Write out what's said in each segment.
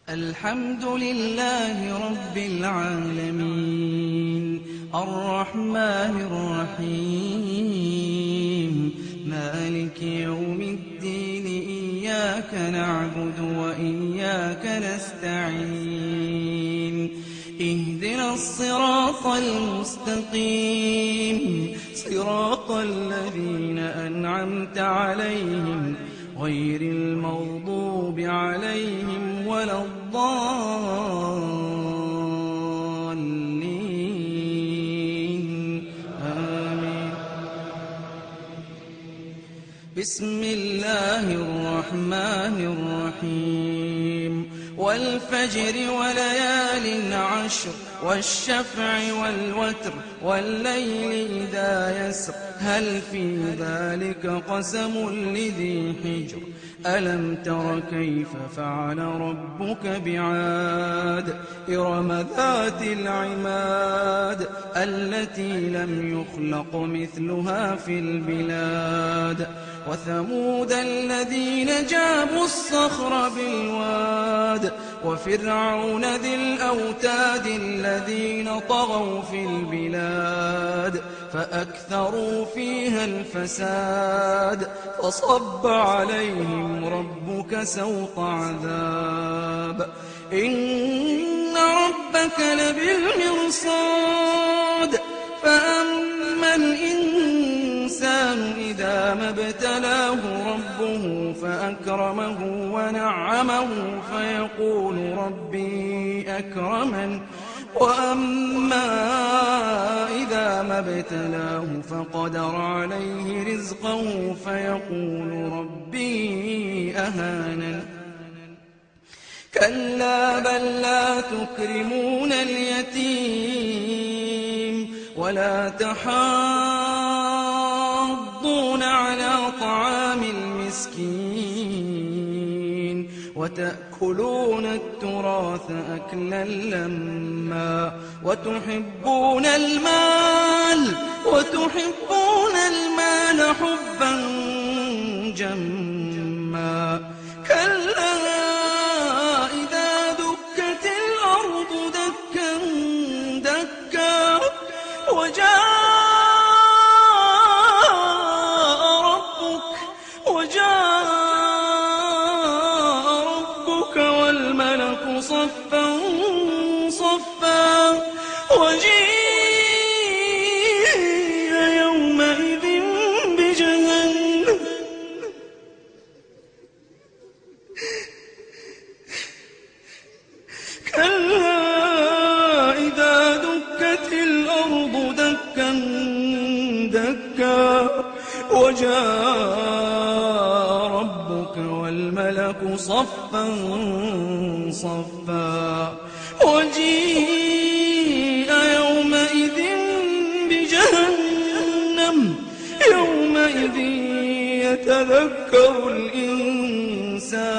الحمد لله رب العالمين الرحمن الرحيم مالك يوم الدين إياك نعبد وإياك نستعين اهدنا الصراط المستقيم صراط الذين أنعمت عليهم غير المغضوب عليهم ولا الضالين آمين. بسم الله الرحمن الرحيم والفجر وليال عشر والشفع والوتر والليل إذا يسر هل في ذلك قسم لذي حجر ألم تر كيف فعل ربك بعاد إرم ذات العماد التي لم يخلق مثلها في البلاد وثمود الذين جابوا الصخر بالواد وفرعون ذي الأوتاد الذين طغوا في البلاد فأكثروا فيها الفساد فصب عليهم ربك سوط عذاب إن ربك لبالمرصاد فأما الإنسان إذا ما ابتلاه ربه فأكرمه ونعمه فيقول ربي أكرمن وأما إذا ما ابتلاه فقدر عليه رزقه فيقول ربي أهانن كلا بل لا تكرمون اليتيم ولا تحاضون على طعام المسكين وتأكلون التراث أكلا لما وتحبون المال حبا جما كلا إذا دكت الأرض دكا دكا وجاء ربك والملك صفا صفا وجيء يومئذ بجهنم كلا إذا دكت الأرض دكا دكا وجاء ربك والملك صفا صفا وجيء يومئذ بجهنم يومئذ يتذكر الإنسان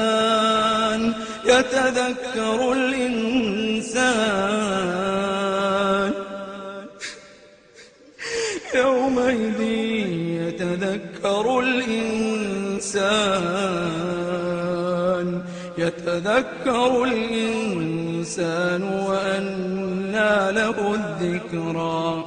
يومئذ يتذكر الإنسان وأنى له الذكرى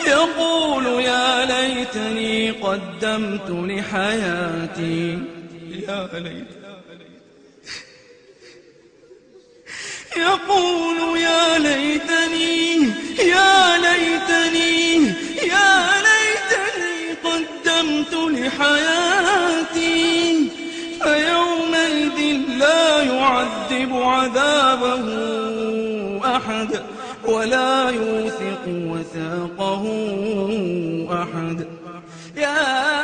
يقول يا ليتني قدمت لحياتي يقول يا ليتني قدمت لحياتي فيومئذ لا يعذب عذابه أحد ولا يوثق وثاقه أحد يا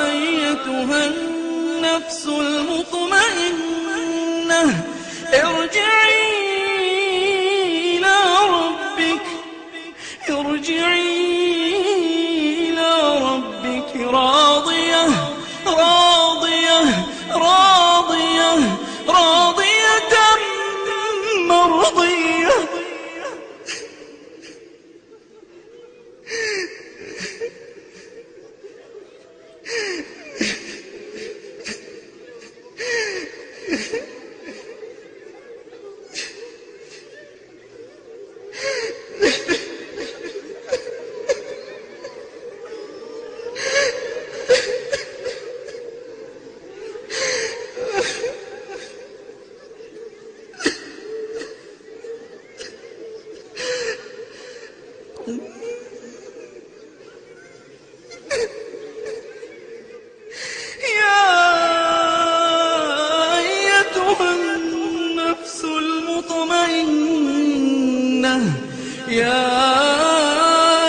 أيتها النفس المطمئنة ارجعي إلى ربك راضية المطمئنة يا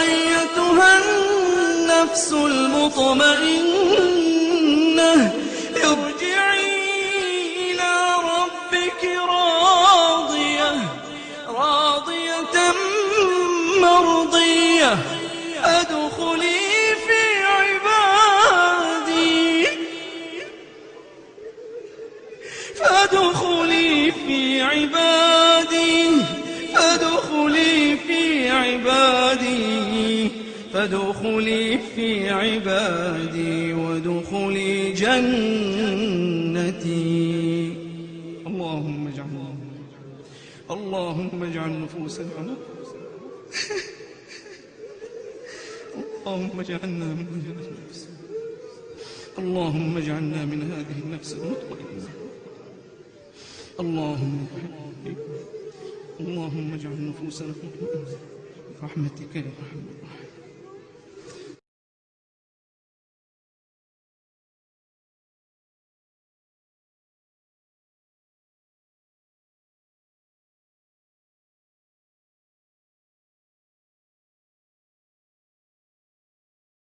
أيتها النفس المطمئنة ارجعي إلى ربك راضية مرضية فادخلي في عبادي فادخلي في عبادي وادخلي جنتي. اللهم اجعل نفوسنا اللهم اجعلنا من هذه النفس اللهم اجعلنا من هذه النفس المطمئنة. اللهم اجعل نفوسنا مطمئنة برحمتك يا أرحم الراحمين.